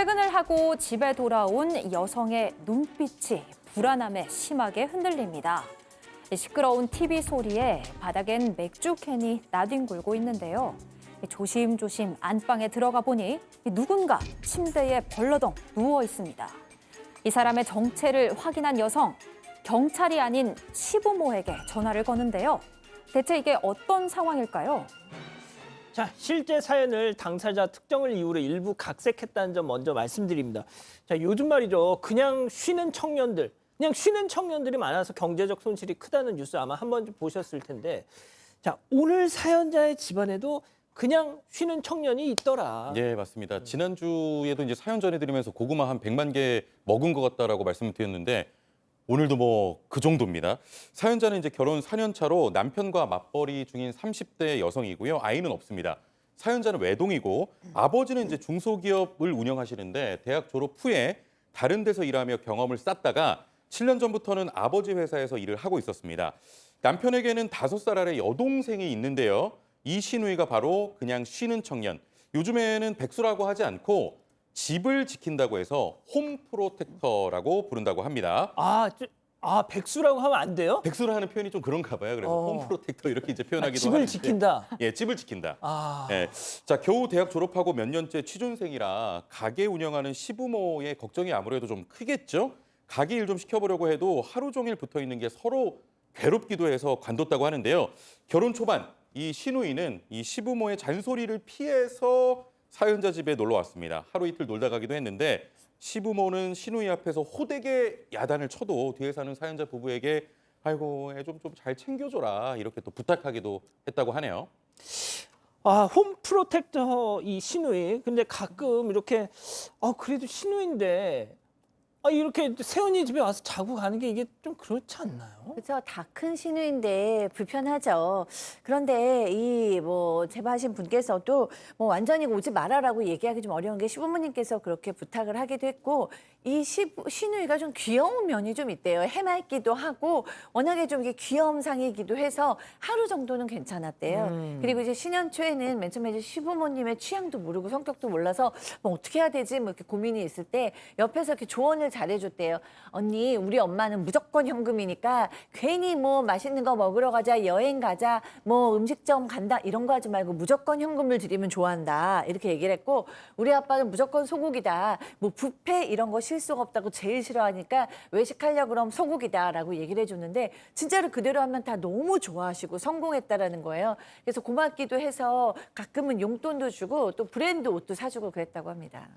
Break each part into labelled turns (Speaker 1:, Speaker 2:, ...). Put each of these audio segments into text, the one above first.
Speaker 1: 퇴근을 하고 집에 돌아온 여성의 눈빛이 불안함에 심하게 흔들립니다. 시끄러운 TV 소리에 바닥엔 맥주 캔이 나뒹굴고 있는데요. 조심조심 안방에 들어가 보니 누군가 침대에 벌러덩 누워 있습니다. 이 사람의 정체를 확인한 여성, 경찰이 아닌 시부모에게 전화를 거는데요. 대체 이게 어떤 상황일까요?
Speaker 2: 자, 실제 사연을 당사자 특정을 이유로 일부 각색했다는 점 먼저 말씀드립니다. 자, 요즘 말이죠. 그냥 쉬는 청년들이 많아서 경제적 손실이 크다는 뉴스 아마 한 번쯤 보셨을 텐데, 자, 오늘 사연자의 집안에도 그냥 쉬는 청년이 있더라.
Speaker 3: 예, 맞습니다. 지난주에도 이제 사연 전해드리면서 고구마 한 100만 개 먹은 것 같다라고 말씀을 드렸는데 오늘도 뭐 그 정도입니다. 사연자는 이제 결혼 4년 차로 남편과 맞벌이 중인 30대 여성이고요. 아이는 없습니다. 사연자는 외동이고 아버지는 이제 중소기업을 운영하시는데 대학 졸업 후에 다른 데서 일하며 경험을 쌓다가 7년 전부터는 아버지 회사에서 일을 하고 있었습니다. 남편에게는 5살 아래 여동생이 있는데요. 이 시누이가 바로 그냥 쉬는 청년. 요즘에는 백수라고 하지 않고 집을 지킨다고 해서 홈 프로텍터라고 부른다고 합니다.
Speaker 2: 백수라고 하면 안 돼요?
Speaker 3: 백수라 하는 표현이 좀 그런가 봐요. 그래서 홈 프로텍터 이렇게 이제 표현하기도
Speaker 2: 집을
Speaker 3: 하는데.
Speaker 2: 지킨다.
Speaker 3: 예, 집을 지킨다. 예. 자, 겨우 대학 졸업하고 몇 년째 취준생이라 가게 운영하는 시부모의 걱정이 아무래도 좀 크겠죠. 가게 일 좀 시켜보려고 해도 하루 종일 붙어 있는 게 서로 괴롭기도 해서 관뒀다고 하는데요. 결혼 초반 이 시누이는 이 시부모의 잔소리를 피해서 사연자 집에 놀러 왔습니다. 하루 이틀 놀다 가기도 했는데 시부모는 시누이 앞에서 호되게 야단을 쳐도 뒤에 사는 사연자 부부에게 아이고 애 좀 잘 챙겨줘라 이렇게 또 부탁하기도 했다고 하네요.
Speaker 2: 홈 프로텍터 이 시누이. 근데 가끔 이렇게 그래도 시누이인데 이렇게 세연이 집에 와서 자고 가는 게 이게 좀 그렇지 않나요?
Speaker 4: 그렇죠. 다 큰 시누인데 불편하죠. 그런데 제보하신 분께서도 완전히 오지 말아라고 얘기하기 좀 어려운 게 시부모님께서 그렇게 부탁을 하기도 했고 이 시누이가 좀 귀여운 면이 좀 있대요. 해맑기도 하고 워낙에 좀 이게 귀여움상이기도 해서 하루 정도는 괜찮았대요. 그리고 이제 신년 초에는 맨 처음에 이제 시부모님의 취향도 모르고 성격도 몰라서 어떻게 해야 되지 이렇게 고민이 있을 때 옆에서 이렇게 조언을 잘해줬대요. 언니, 우리 엄마는 무조건 현금이니까 괜히 맛있는 거 먹으러 가자, 여행 가자, 음식점 간다 이런 거 하지 말고 무조건 현금을 드리면 좋아한다. 이렇게 얘기를 했고 우리 아빠는 무조건 소고기다. 뷔페 이런 거 실속 없다고 제일 싫어하니까 외식하려고 그럼 소고기다라고 얘기를 해줬는데 진짜로 그대로 하면 다 너무 좋아하시고 성공했다라는 거예요. 그래서 고맙기도 해서 가끔은 용돈도 주고 또 브랜드 옷도 사주고 그랬다고 합니다.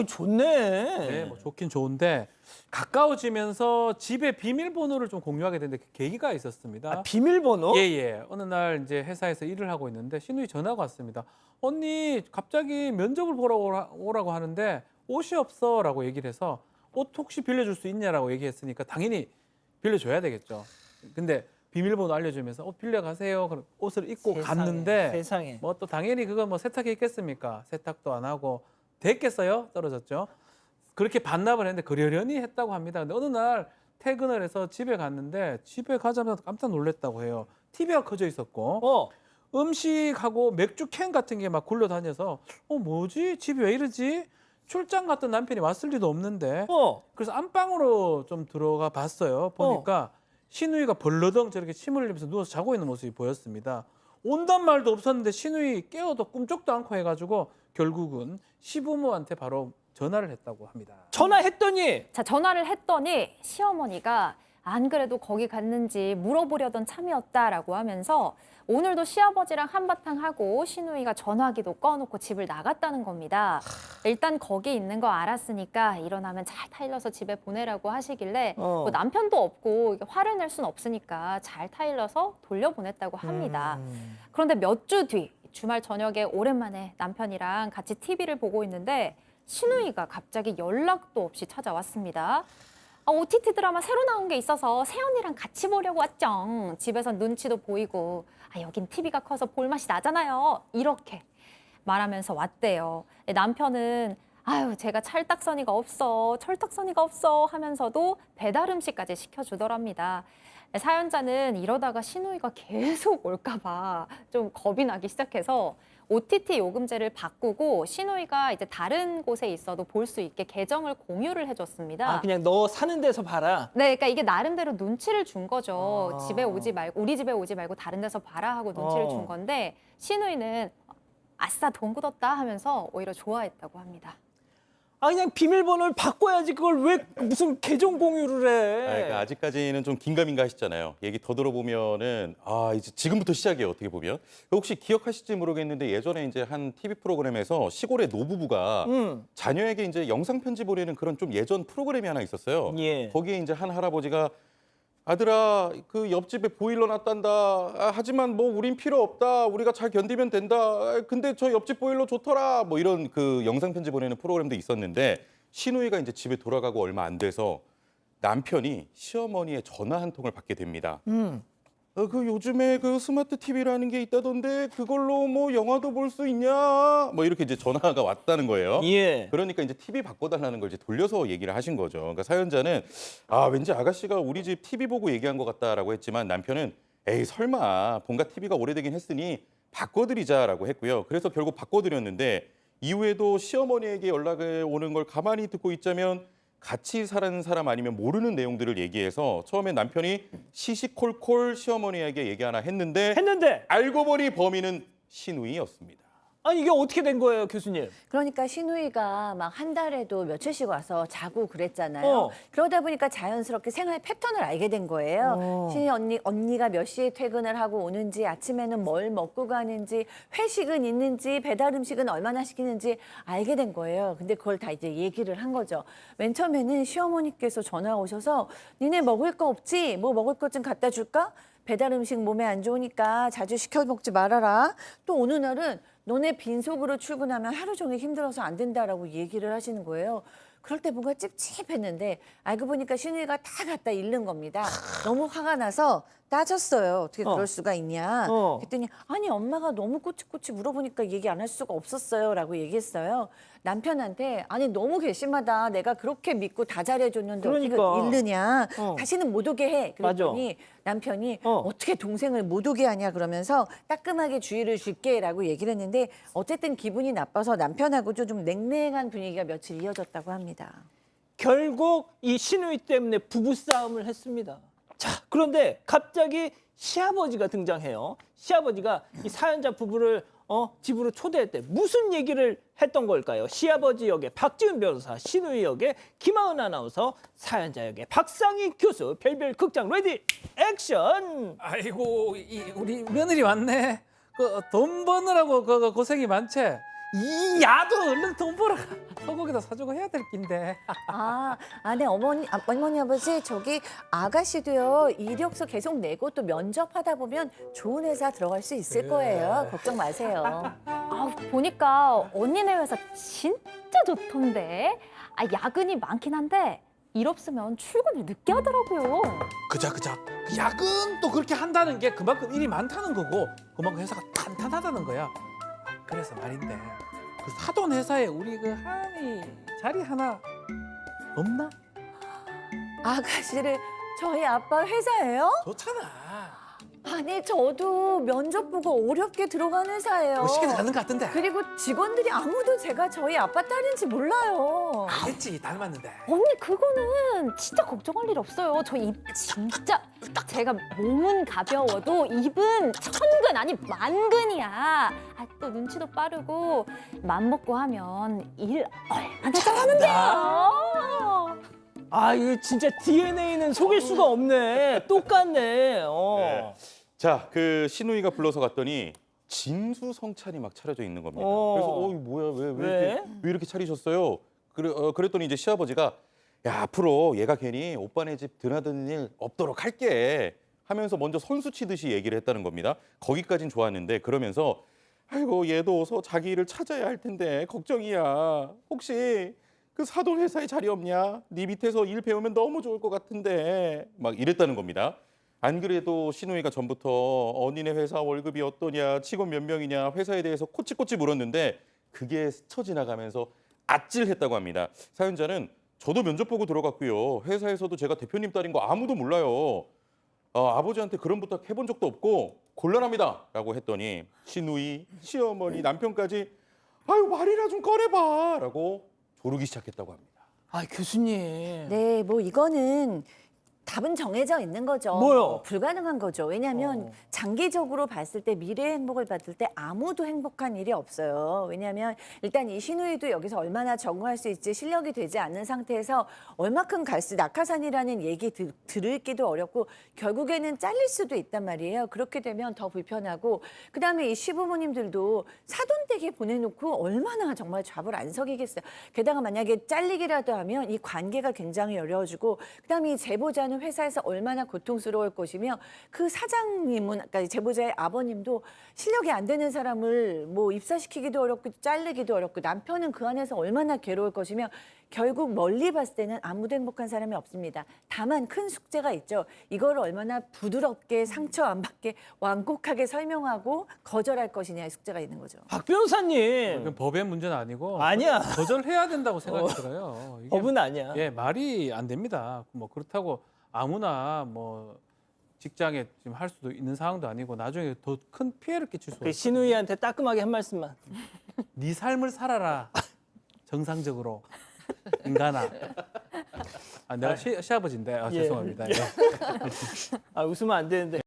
Speaker 2: 좋네.
Speaker 5: 네, 좋긴 좋은데 가까워지면서 집에 비밀번호를 좀 공유하게 됐는데 계기가 있었습니다.
Speaker 2: 비밀번호?
Speaker 5: 예. 어느 날 이제 회사에서 일을 하고 있는데 시누이 전화가 왔습니다. 언니, 갑자기 면접을 보러 오라고 하는데 옷이 없어라고 얘기를 해서 옷 혹시 빌려줄 수 있냐라고 얘기했으니까 당연히 빌려줘야 되겠죠. 근데 비밀번호 알려주면서 옷 빌려가세요. 그럼 옷을 입고 갔는데
Speaker 2: 세상에.
Speaker 5: 또 당연히 그거 세탁해 있겠습니까? 세탁도 안 하고 됐겠어요? 떨어졌죠. 그렇게 반납을 했는데 그러려니 했다고 합니다. 근데 어느 날 퇴근을 해서 집에 갔는데 집에 가자마자 깜짝 놀랐다고 해요. TV가 켜져 있었고 음식하고 맥주 캔 같은 게 막 굴러다녀서 뭐지? 집이 왜 이러지? 출장 갔던 남편이 왔을 리도 없는데 그래서 안방으로 좀 들어가 봤어요. 보니까 시누이가 벌러덩 저렇게 침을 흘리면서 누워서 자고 있는 모습이 보였습니다. 온단 말도 없었는데 시누이 깨워도 꿈쩍도 않고 해가지고 결국은 시부모한테 바로 전화를 했다고 합니다.
Speaker 2: 전화했더니
Speaker 1: 전화를 했더니 시어머니가 안 그래도 거기 갔는지 물어보려던 참이었다라고 하면서 오늘도 시아버지랑 한바탕 하고 시누이가 전화기도 꺼놓고 집을 나갔다는 겁니다. 일단 거기 있는 거 알았으니까 일어나면 잘 타일러서 집에 보내라고 하시길래 남편도 없고 화를 낼 순 없으니까 잘 타일러서 돌려보냈다고 합니다. 그런데 몇 주 뒤 주말 저녁에 오랜만에 남편이랑 같이 TV를 보고 있는데 시누이가 갑자기 연락도 없이 찾아왔습니다. OTT 드라마 새로 나온 게 있어서 세연이랑 같이 보려고 왔죠. 집에선 눈치도 보이고 여긴 TV가 커서 볼맛이 나잖아요. 이렇게 말하면서 왔대요. 남편은 제가 철딱서니가 없어 하면서도 배달 음식까지 시켜주더랍니다. 사연자는 이러다가 시누이가 계속 올까 봐 좀 겁이 나기 시작해서 OTT 요금제를 바꾸고 시누이가 이제 다른 곳에 있어도 볼 수 있게 계정을 공유를 해줬습니다.
Speaker 2: 아, 그냥 너 사는 데서 봐라.
Speaker 1: 네, 그러니까 이게 나름대로 눈치를 준 거죠.
Speaker 2: 아.
Speaker 1: 집에 오지 말고 우리 집에 오지 말고 다른 데서 봐라 하고 눈치를
Speaker 2: 어.
Speaker 1: 준 건데 시누이는 아싸 돈 굳었다 하면서 오히려 좋아했다고 합니다.
Speaker 2: 아, 그냥 비밀번호를 바꿔야지. 그걸 왜 무슨 계정 공유를 해?
Speaker 3: 그러니까 아직까지는 좀 긴가민가 하시잖아요. 얘기 더 들어보면은 이제 지금부터 시작이에요. 어떻게 보면. 혹시 기억하실지 모르겠는데 예전에 이제 한 TV 프로그램에서 시골의 노부부가 자녀에게 이제 영상 편지 보내는 그런 좀 예전 프로그램이 하나 있었어요.
Speaker 2: 예.
Speaker 3: 거기에 이제 한 할아버지가 아들아, 그 옆집에 보일러 놨단다. 하지만 뭐 우린 필요 없다. 우리가 잘 견디면 된다. 근데 저 옆집 보일러 좋더라. 뭐 이런 그 영상 편지 보내는 프로그램도 있었는데 시누이가 이제 집에 돌아가고 얼마 안 돼서 남편이 시어머니의 전화 한 통을 받게 됩니다. 그 요즘에 그 스마트 TV라는 게 있다던데 그걸로 뭐 영화도 볼 수 있냐? 뭐 이렇게 이제 전화가 왔다는 거예요.
Speaker 2: 예.
Speaker 3: 그러니까 이제 TV 바꿔달라는 걸 이제 돌려서 얘기를 하신 거죠. 그러니까 사연자는 왠지 아가씨가 우리 집 TV 보고 얘기한 것 같다라고 했지만 남편은 에이 설마 본가 TV가 오래되긴 했으니 바꿔드리자라고 했고요. 그래서 결국 바꿔드렸는데 이후에도 시어머니에게 연락이 오는 걸 가만히 듣고 있자면 같이 사는 사람 아니면 모르는 내용들을 얘기해서 처음에 남편이 시시콜콜 시어머니에게 얘기 하나 했는데 알고 보니 범인은 시누이였습니다.
Speaker 2: 아니 이게 어떻게 된 거예요, 교수님?
Speaker 4: 그러니까 시누이가 막 한 달에도 며칠씩 와서 자고 그랬잖아요.
Speaker 2: 어.
Speaker 4: 그러다 보니까 자연스럽게 생활 패턴을 알게 된 거예요. 시누이 언니가 몇 시에 퇴근을 하고 오는지, 아침에는 뭘 먹고 가는지, 회식은 있는지, 배달 음식은 얼마나 시키는지 알게 된 거예요. 근데 그걸 다 이제 얘기를 한 거죠. 맨 처음에는 시어머니께서 전화 오셔서 니네 먹을 거 없지? 뭐 먹을 것 좀 갖다 줄까? 배달 음식 몸에 안 좋으니까 자주 시켜 먹지 말아라. 또 어느 날은 너네 빈속으로 출근하면 하루 종일 힘들어서 안 된다라고 얘기를 하시는 거예요. 그럴 때 뭔가 찝찝했는데 알고 보니까 시누이가 다 갖다 잃는 겁니다. 너무 화가 나서 따졌어요. 어떻게 그럴 수가 있냐. 그랬더니 아니 엄마가 너무 꼬치꼬치 물어보니까 얘기 안 할 수가 없었어요 라고 얘기했어요. 남편한테 아니 너무 괘씸하다. 내가 그렇게 믿고 다 잘해줬는데
Speaker 2: 그러니까.
Speaker 4: 어떻게 잃느냐. 다시는 못 오게 해. 그랬더니 남편이 어떻게 동생을 못 오게 하냐 그러면서 따끔하게 주의를 줄게 라고 얘기를 했는데 어쨌든 기분이 나빠서 남편하고도 좀 냉랭한 분위기가 며칠 이어졌다고 합니다.
Speaker 2: 결국 이 시누이 때문에 부부싸움을 했습니다. 자, 그런데 갑자기 시아버지가 등장해요. 시아버지가 이 사연자 부부를 집으로 초대했대. 무슨 얘기를 했던 걸까요? 시아버지 역의 박지훈 변호사, 시누이 역의 김하은 아나운서, 사연자 역의 박상희 교수, 별별 극장 레디 액션!
Speaker 5: 아이고 우리 며느리 왔네. 그 돈 버느라고 그 고생이 많지. 이 야도 얼른 돈 벌어 소고기도 사주고 해야 될 낀데.
Speaker 4: 네, 어머니, 아버지, 저기 아가씨도요, 이력서 계속 내고 또 면접하다 보면 좋은 회사 들어갈 수 있을 거예요. 걱정 마세요.
Speaker 1: 보니까 언니네 회사 진짜 좋던데. 야근이 많긴 한데 일 없으면 출근을 늦게 하더라고요.
Speaker 5: 그자 그 야근 또 그렇게 한다는 게 그만큼 일이 많다는 거고 그만큼 회사가 탄탄하다는 거야. 그래서 말인데 그 사돈 회사에 우리 그 한이 자리 하나 없나?
Speaker 4: 아가씨를 저희 아빠 회사예요?
Speaker 5: 좋잖아.
Speaker 4: 아니, 저도 면접 보고 어렵게 들어간 회사예요.
Speaker 5: 시켜도 가는 것 같은데.
Speaker 4: 그리고 직원들이 아무도 제가 저희 아빠 딸인지 몰라요.
Speaker 5: 됐지 닮았는데.
Speaker 1: 언니 그거는 진짜 걱정할 일 없어요. 저 입 진짜 제가 몸은 가벼워도 입은 천근 아니 만근이야. 또 눈치도 빠르고 맘 먹고 하면 일 얼마나 잘하는데요.
Speaker 2: 이거 진짜 DNA는 속일 수가 없네. 똑같네.
Speaker 3: 네. 자, 그 시누이가 불러서 갔더니 진수성찬이 막 차려져 있는 겁니다. 그래서 뭐야 왜 이렇게 차리셨어요? 그랬더니 이제 시아버지가 야, 앞으로 얘가 괜히 오빠네 집 드나드는 일 없도록 할게 하면서 먼저 선수 치듯이 얘기를 했다는 겁니다. 거기까진 좋았는데 그러면서 아이고 얘도 어서 자기 일을 찾아야 할 텐데 걱정이야. 혹시 그 사돈 회사에 자리 없냐? 네 밑에서 일 배우면 너무 좋을 것 같은데 막 이랬다는 겁니다. 안 그래도 시누이가 전부터 언니네 회사 월급이 어떠냐, 직원 몇 명이냐, 회사에 대해서 코치코치 물었는데 그게 스쳐 지나가면서 아찔했다고 합니다. 사연자는 저도 면접 보고 들어갔고요. 회사에서도 제가 대표님 딸인 거 아무도 몰라요. 아버지한테 그런 부탁 해본 적도 없고 곤란합니다라고 했더니 시누이, 시어머니, 남편까지 아유 말이나 좀 꺼내봐라고 조르기 시작했다고 합니다.
Speaker 2: 아, 교수님.
Speaker 4: 네, 뭐 이거는 답은 정해져 있는 거죠.
Speaker 2: 뭐요?
Speaker 4: 불가능한 거죠. 왜냐하면 장기적으로 봤을 때 미래의 행복을 봤을 때 아무도 행복한 일이 없어요. 왜냐하면 일단 이 시누이도 여기서 얼마나 적응할 수 있지 실력이 되지 않는 상태에서 얼마큼 갈 수 낙하산이라는 얘기 들을기도 어렵고 결국에는 잘릴 수도 있단 말이에요. 그렇게 되면 더 불편하고 그다음에 이 시부모님들도 사돈댁에 보내놓고 얼마나 정말 잡을 안 서기겠어요. 게다가 만약에 잘리기라도 하면 이 관계가 굉장히 어려워지고 그다음에 이 제보자는 회사에서 얼마나 고통스러울 것이며 그 사장님은 그러니까 제보자의 아버님도 실력이 안 되는 사람을 뭐 입사시키기도 어렵고 자르기도 어렵고 남편은 그 안에서 얼마나 괴로울 것이며 결국 멀리 봤을 때는 아무도 행복한 사람이 없습니다. 다만 큰 숙제가 있죠. 이걸 얼마나 부드럽게 상처 안 받게 완곡하게 설명하고 거절할 것이냐의 숙제가 있는 거죠.
Speaker 2: 박 변호사님.
Speaker 5: 이건 법의 문제는 아니고
Speaker 2: 아니야.
Speaker 5: 거절해야 된다고 생각이 들어요. 이게
Speaker 2: 법은 아니야.
Speaker 5: 예, 말이 안 됩니다. 뭐 그렇다고 아무나 뭐 직장에 지금 할 수도 있는 상황도 아니고 나중에 더 큰 피해를 끼칠 수가
Speaker 2: 그
Speaker 5: 있어요.
Speaker 2: 시누이한테 따끔하게 한 말씀만.
Speaker 5: 네 삶을 살아라. 정상적으로. 인간아. 아, 내가 시아버지인데
Speaker 2: 예.
Speaker 5: 죄송합니다. 예.
Speaker 2: 아, 웃으면 안 되는데.